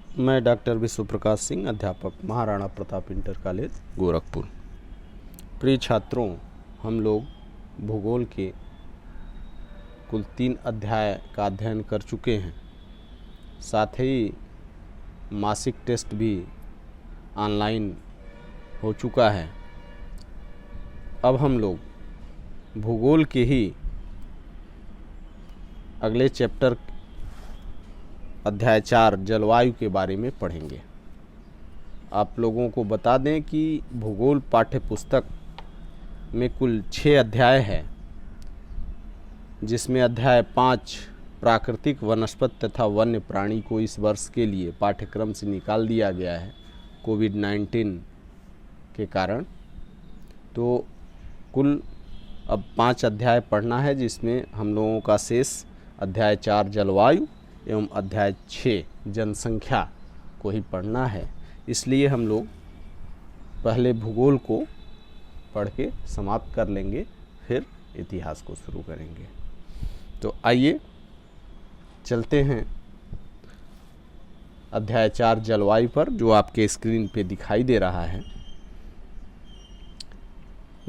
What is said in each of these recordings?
मैं डॉक्टर विश्व प्रकाश सिंह, अध्यापक, महाराणा प्रताप इंटर कॉलेज, गोरखपुर। प्रिय छात्रों, हम लोग भूगोल के कुल 3 अध्याय का अध्ययन कर चुके हैं। साथ ही मासिक टेस्ट भी ऑनलाइन हो चुका है। अब हम लोग भूगोल के ही अगले चैप्टर अध्याय 4 जलवायु के बारे में पढ़ेंगे। आप लोगों को बता दें कि भूगोल पाठ्य पुस्तक में कुल 6 अध्याय है, जिसमें अध्याय 5 प्राकृतिक वनस्पति तथा वन्य प्राणी को इस वर्ष के लिए पाठ्यक्रम से निकाल दिया गया है कोविड-19 के कारण। तो कुल अब 5 अध्याय पढ़ना है, जिसमें हम लोगों का शेष अध्याय 4 जलवायु एवं अध्याय 6 जनसंख्या को ही पढ़ना है। इसलिए हम लोग पहले भूगोल को पढ़ के समाप्त कर लेंगे, फिर इतिहास को शुरू करेंगे। तो आइए चलते हैं अध्याय 4 जलवायु पर, जो आपके स्क्रीन पे दिखाई दे रहा है।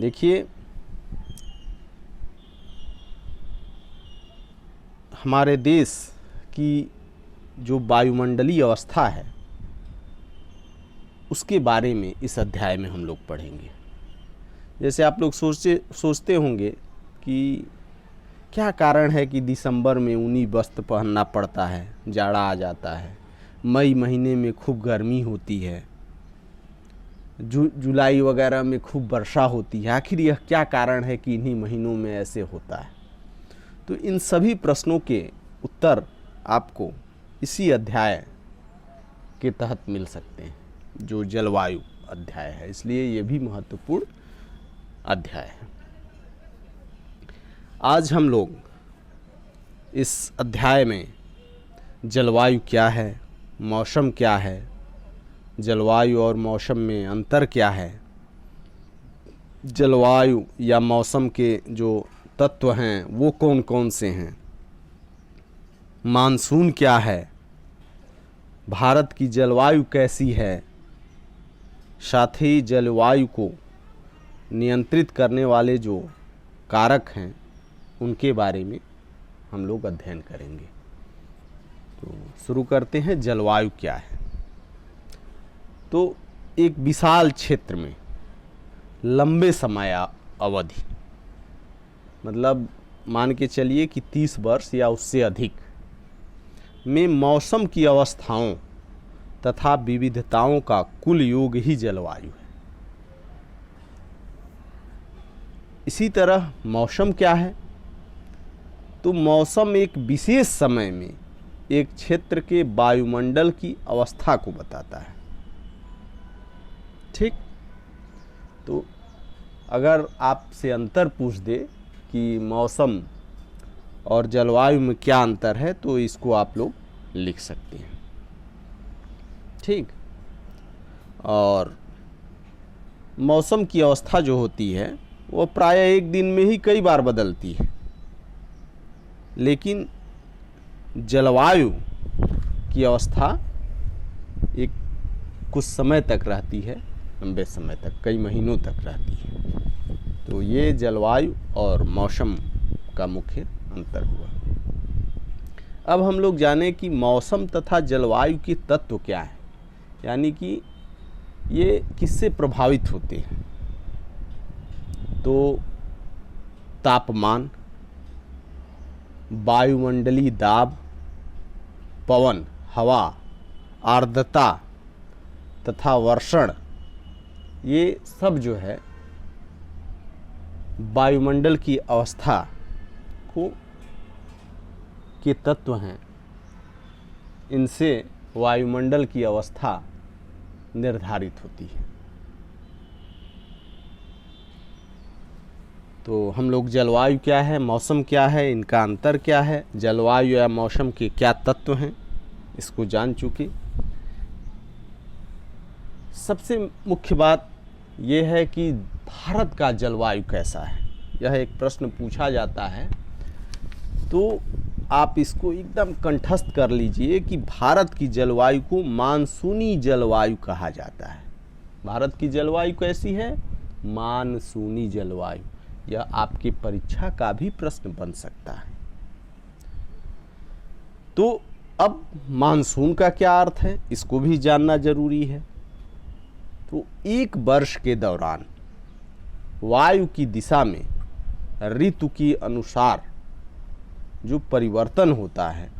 देखिए, हमारे देश की जो वायुमंडलीय अवस्था है उसके बारे में इस अध्याय में हम लोग पढ़ेंगे। जैसे आप लोग सोचते होंगे कि क्या कारण है कि दिसंबर में ऊनी वस्त्र पहनना पड़ता है, जाड़ा आ जाता है, मई महीने में खूब गर्मी होती है, जुलाई वगैरह में खूब वर्षा होती है। आखिर यह क्या कारण है कि इन्हीं महीनों में ऐसे होता है? तो इन सभी प्रश्नों के उत्तर आपको इसी अध्याय के तहत मिल सकते हैं, जो जलवायु अध्याय है। इसलिए ये भी महत्वपूर्ण अध्याय है। आज हम लोग इस अध्याय में जलवायु क्या है, मौसम क्या है, जलवायु और मौसम में अंतर क्या है, जलवायु या मौसम के जो तत्व हैं वो कौन कौन से हैं, मानसून क्या है, भारत की जलवायु कैसी है, साथ ही जलवायु को नियंत्रित करने वाले जो कारक हैं उनके बारे में हम लोग अध्ययन करेंगे। तो शुरू करते हैं। जलवायु क्या है? तो एक विशाल क्षेत्र में लंबे समय अवधि, मतलब मान के चलिए कि 30 वर्ष या उससे अधिक में मौसम की अवस्थाओं तथा विविधताओं का कुल योग ही जलवायु है। इसी तरह मौसम क्या है? तो मौसम एक विशेष समय में एक क्षेत्र के वायुमंडल की अवस्था को बताता है। ठीक? तो अगर आपसे अंतर पूछ दे कि मौसम और जलवायु में क्या अंतर है, तो इसको आप लोग लिख सकते हैं। ठीक? और मौसम की अवस्था जो होती है वो प्रायः एक दिन में ही कई बार बदलती है, लेकिन जलवायु की अवस्था एक कुछ समय तक रहती है, लंबे समय तक, कई महीनों तक रहती है। तो ये जलवायु और मौसम का मुख्य अंतर हुआ। अब हम लोग जानें कि मौसम तथा जलवायु के तत्व क्या है, यानी कि ये किससे प्रभावित होते हैं। तो तापमान, वायुमंडलीय दाब, पवन, हवा, आर्द्रता तथा वर्षण, ये सब जो है वायुमंडल की अवस्था को के तत्व हैं। इनसे वायुमंडल की अवस्था निर्धारित होती है। तो हम लोग जलवायु क्या है, मौसम क्या है, इनका अंतर क्या है, जलवायु या मौसम के क्या तत्व हैं, इसको जान चुके। सबसे मुख्य बात यह है कि भारत का जलवायु कैसा है। यह एक प्रश्न पूछा जाता है। तो आप इसको एकदम कंठस्थ कर लीजिए कि भारत की जलवायु को मानसूनी जलवायु कहा जाता है। भारत की जलवायु कैसी है? मानसूनी जलवायु। यह आपकी परीक्षा का भी प्रश्न बन सकता है। तो अब मानसून का क्या अर्थ है, इसको भी जानना जरूरी है। तो एक वर्ष के दौरान वायु की दिशा में ऋतु के अनुसार जो परिवर्तन होता है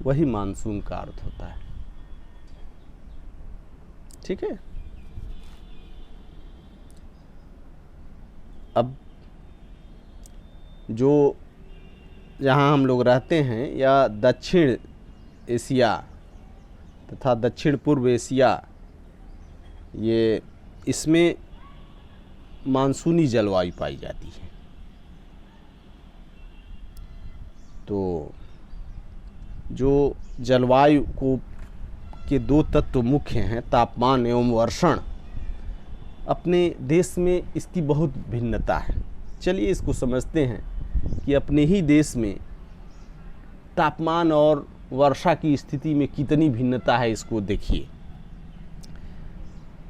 वही मानसून का अर्थ होता है। ठीक है। अब जो जहाँ हम लोग रहते हैं या दक्षिण एशिया तथा दक्षिण पूर्व एशिया, ये इसमें मानसूनी जलवायु पाई जाती है। तो जो जलवायु को के दो तत्व मुख्य हैं, तापमान एवं वर्षण, अपने देश में इसकी बहुत भिन्नता है। चलिए इसको समझते हैं कि अपने ही देश में तापमान और वर्षा की स्थिति में कितनी भिन्नता है, इसको देखिए।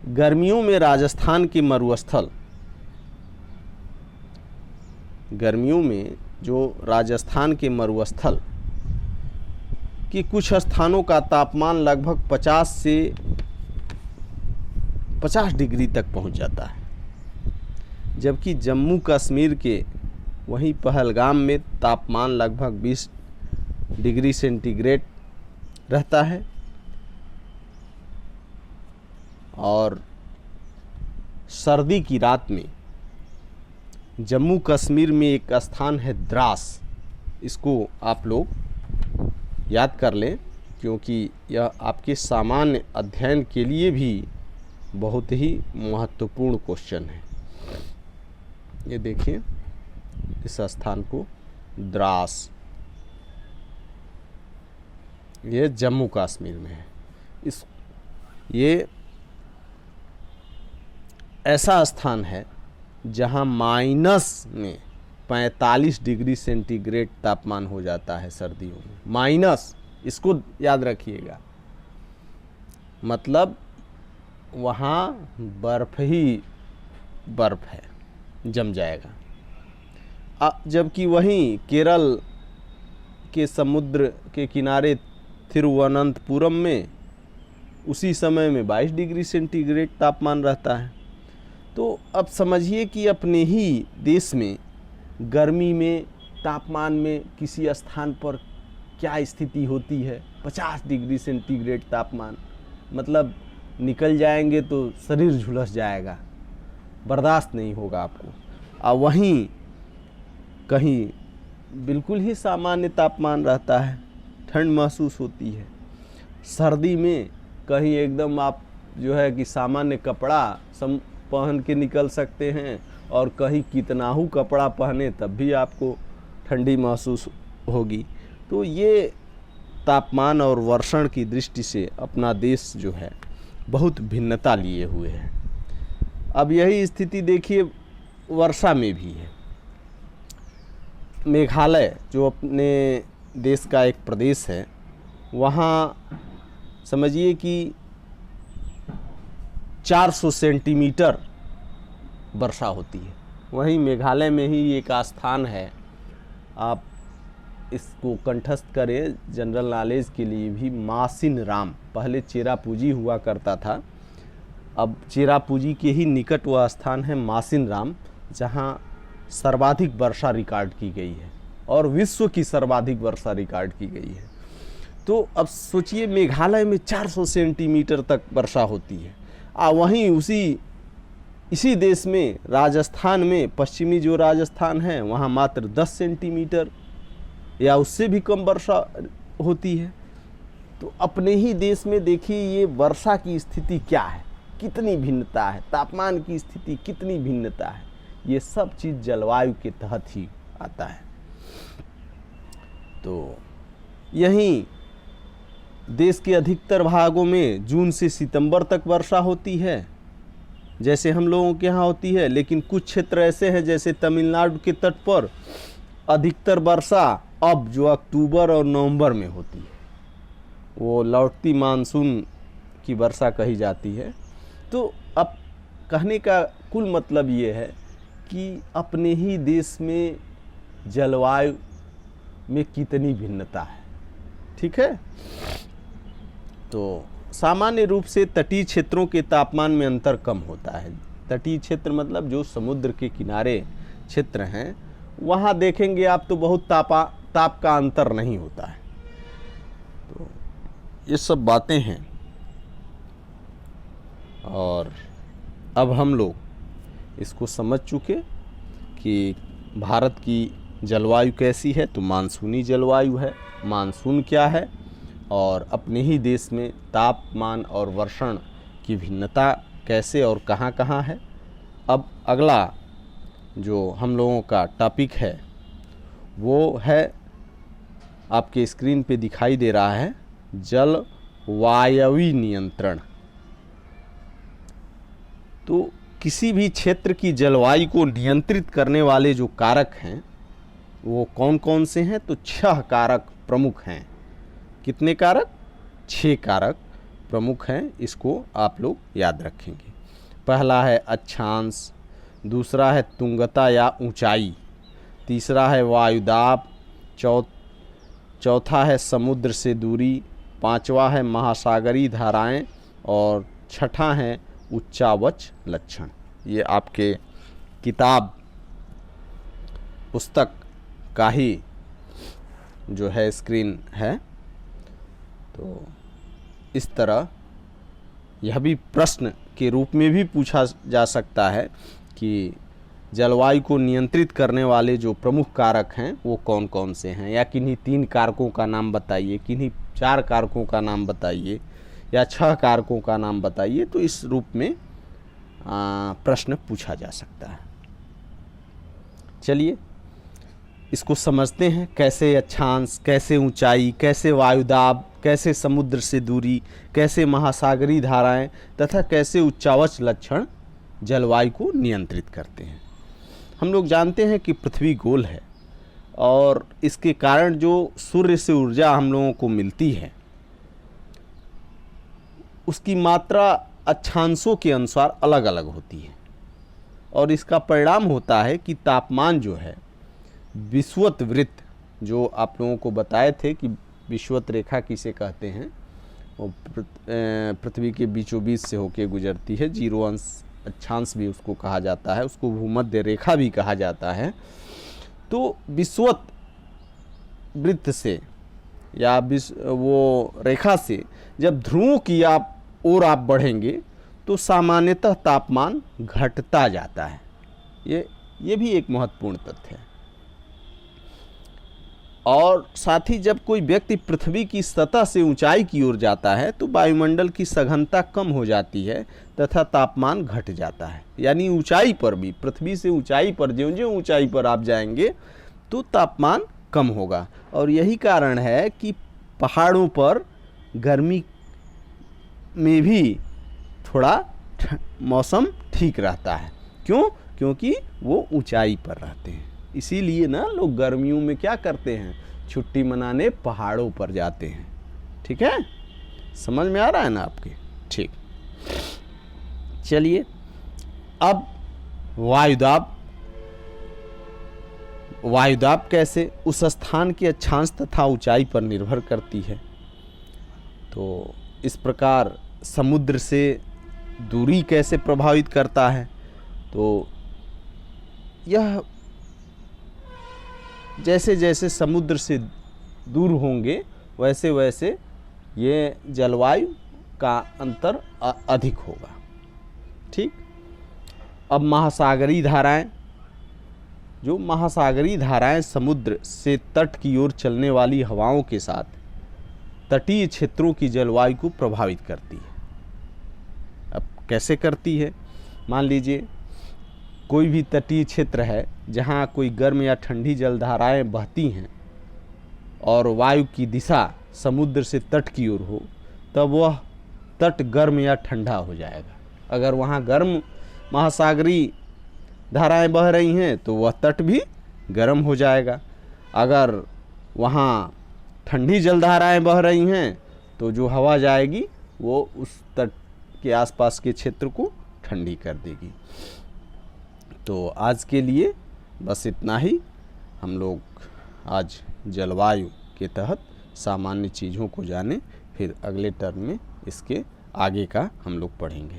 गर्मियों में राजस्थान के मरुस्थल, गर्मियों में जो राजस्थान के मरुस्थल के कुछ स्थानों का तापमान लगभग 50 से 50 डिग्री तक पहुंच जाता है, जबकि जम्मू कश्मीर के वहीं पहलगाम में तापमान लगभग 20 डिग्री सेंटीग्रेड रहता है। और सर्दी की रात में जम्मू कश्मीर में एक स्थान है द्रास, इसको आप लोग याद कर लें, क्योंकि यह आपके सामान्य अध्ययन के लिए भी बहुत ही महत्वपूर्ण क्वेश्चन है। ये देखिए इस स्थान को, द्रास, ये जम्मू कश्मीर में है। ये ऐसा स्थान है जहां माइनस में 45 डिग्री सेंटीग्रेड तापमान हो जाता है सर्दियों में। माइनस, इसको याद रखिएगा, मतलब वहाँ बर्फ ही बर्फ है, जम जाएगा। जबकि वहीं केरल के समुद्र के किनारे तिरुवनंतपुरम में उसी समय में 22 डिग्री सेंटीग्रेड तापमान रहता है। तो अब समझिए कि अपने ही देश में गर्मी में तापमान में किसी स्थान पर क्या स्थिति होती है। 50 डिग्री सेंटीग्रेड तापमान, मतलब निकल जाएंगे तो शरीर झुलस जाएगा, बर्दाश्त नहीं होगा आपको। और वहीं कहीं बिल्कुल ही सामान्य तापमान रहता है, ठंड महसूस होती है। सर्दी में कहीं एकदम आप जो है कि सामान्य कपड़ा पहन के निकल सकते हैं, और कहीं कितना ही कपड़ा पहने तब भी आपको ठंडी महसूस होगी। तो ये तापमान और वर्षण की दृष्टि से अपना देश जो है बहुत भिन्नता लिए हुए है। अब यही स्थिति देखिए वर्षा में भी है। मेघालय जो अपने देश का एक प्रदेश है, वहाँ समझिए कि 400 सेंटीमीटर वर्षा होती है। वहीं मेघालय में ही एक स्थान है, आप इसको कंठस्थ करें जनरल नॉलेज के लिए भी, मासिन राम। पहले चेरापूंजी हुआ करता था, अब चेरापूंजी के ही निकट वह स्थान है मासिन राम, जहाँ सर्वाधिक वर्षा रिकॉर्ड की गई है और विश्व की सर्वाधिक वर्षा रिकॉर्ड की गई है। तो अब सोचिए मेघालय में 400 सेंटीमीटर तक वर्षा होती है, वहीं इसी देश में राजस्थान में, पश्चिमी जो राजस्थान है, वहाँ मात्र 10 सेंटीमीटर या उससे भी कम वर्षा होती है। तो अपने ही देश में देखिए ये वर्षा की स्थिति क्या है, कितनी भिन्नता है, तापमान की स्थिति कितनी भिन्नता है। ये सब चीज़ जलवायु के तहत ही आता है। तो यहीं देश के अधिकतर भागों में जून से सितंबर तक वर्षा होती है, जैसे हम लोगों के यहाँ होती है। लेकिन कुछ क्षेत्र ऐसे हैं जैसे तमिलनाडु के तट पर अधिकतर वर्षा अब जो अक्टूबर और नवंबर में होती है वो लौटती मानसून की वर्षा कही जाती है। तो अब कहने का कुल मतलब ये है कि अपने ही देश में जलवायु में कितनी भिन्नता है। ठीक है, तो सामान्य रूप से तटीय क्षेत्रों के तापमान में अंतर कम होता है। तटीय क्षेत्र मतलब जो समुद्र के किनारे क्षेत्र हैं, वहाँ देखेंगे आप तो बहुत ताप का अंतर नहीं होता है। तो ये सब बातें हैं। और अब हम लोग इसको समझ चुके कि भारत की जलवायु कैसी है, तो मानसूनी जलवायु है। मानसून क्या है और अपने ही देश में तापमान और वर्षण की भिन्नता कैसे और कहाँ कहाँ है। अब अगला जो हम लोगों का टॉपिक है वो है, आपके स्क्रीन पे दिखाई दे रहा है, जलवायवीय नियंत्रण। तो किसी भी क्षेत्र की जलवायु को नियंत्रित करने वाले जो कारक हैं वो कौन कौन से हैं, तो 6 कारक प्रमुख हैं। कितने कारक? 6 कारक प्रमुख हैं। इसको आप लोग याद रखेंगे। पहला है अक्षांश, दूसरा है तुंगता या ऊंचाई, तीसरा है वायुदाब, चौथा है समुद्र से दूरी, पांचवा है महासागरीय धाराएं और छठा है उच्चावच लक्षण। ये आपके किताब पुस्तक का ही जो है स्क्रीन है। तो इस तरह यह भी प्रश्न के रूप में भी पूछा जा सकता है कि जलवायु को नियंत्रित करने वाले जो प्रमुख कारक हैं वो कौन कौन से हैं, या किन्हीं 3 कारकों का नाम बताइए, किन्हीं 4 कारकों का नाम बताइए, या 6 कारकों का नाम बताइए। तो इस रूप में प्रश्न पूछा जा सकता है। चलिए इसको समझते हैं, कैसे अक्षांश, कैसे ऊंचाई, कैसे वायुदाब, कैसे समुद्र से दूरी, कैसे महासागरीय धाराएं तथा कैसे उच्चावच लक्षण जलवायु को नियंत्रित करते हैं। हम लोग जानते हैं कि पृथ्वी गोल है और इसके कारण जो सूर्य से ऊर्जा हम लोगों को मिलती है उसकी मात्रा अक्षांशों के अनुसार अलग अलग होती है, और इसका परिणाम होता है कि तापमान जो है विषुवत वृत्त, जो आप लोगों को बताए थे कि विषुवत रेखा किसे कहते हैं, वो पृथ्वी के बीचों बीच से होकर गुजरती है। 0 अंश अक्षांश भी उसको कहा जाता है, उसको भूमध्य रेखा भी कहा जाता है। तो विषुवत वृत्त से या वो रेखा से जब ध्रुवों की ओर आप बढ़ेंगे तो सामान्यतः तापमान घटता जाता है। ये भी एक महत्वपूर्ण तथ्य है। और साथ ही जब कोई व्यक्ति पृथ्वी की सतह से ऊंचाई की ओर जाता है तो वायुमंडल की सघनता कम हो जाती है तथा तापमान घट जाता है। यानी ऊंचाई पर भी, पृथ्वी से ऊंचाई पर ज्यों-ज्यों ऊंचाई पर आप जाएंगे तो तापमान कम होगा। और यही कारण है कि पहाड़ों पर गर्मी में भी थोड़ा मौसम ठीक रहता है। क्यों? क्योंकि वो ऊंचाई पर रहते हैं। इसीलिए ना लोग गर्मियों में क्या करते हैं, छुट्टी मनाने पहाड़ों पर जाते हैं। ठीक है, समझ में आ रहा है ना आपके? ठीक, चलिए अब वायुदाब कैसे, उस स्थान के अक्षांश तथा ऊंचाई पर निर्भर करती है। तो इस प्रकार समुद्र से दूरी कैसे प्रभावित करता है, तो यह जैसे जैसे समुद्र से दूर होंगे वैसे वैसे ये जलवायु का अंतर अधिक होगा। ठीक, अब महासागरीय धाराएं, जो महासागरीय धाराएं समुद्र से तट की ओर चलने वाली हवाओं के साथ तटीय क्षेत्रों की जलवायु को प्रभावित करती है। अब कैसे करती है? मान लीजिए कोई भी तटीय क्षेत्र है जहाँ कोई गर्म या ठंडी जलधाराएं बहती हैं और वायु की दिशा समुद्र से तट की ओर हो, तब वह तट गर्म या ठंडा हो जाएगा। अगर वहाँ गर्म महासागरीय धाराएं बह रही हैं तो वह तट भी गर्म हो जाएगा। अगर वहाँ ठंडी जलधाराएं बह रही हैं तो जो हवा जाएगी वो उस तट के आसपास के क्षेत्र को ठंडी कर देगी। तो आज के लिए बस इतना ही। हम लोग आज जलवायु के तहत सामान्य चीज़ों को जाने, फिर अगले टर्म में इसके आगे का हम लोग पढ़ेंगे।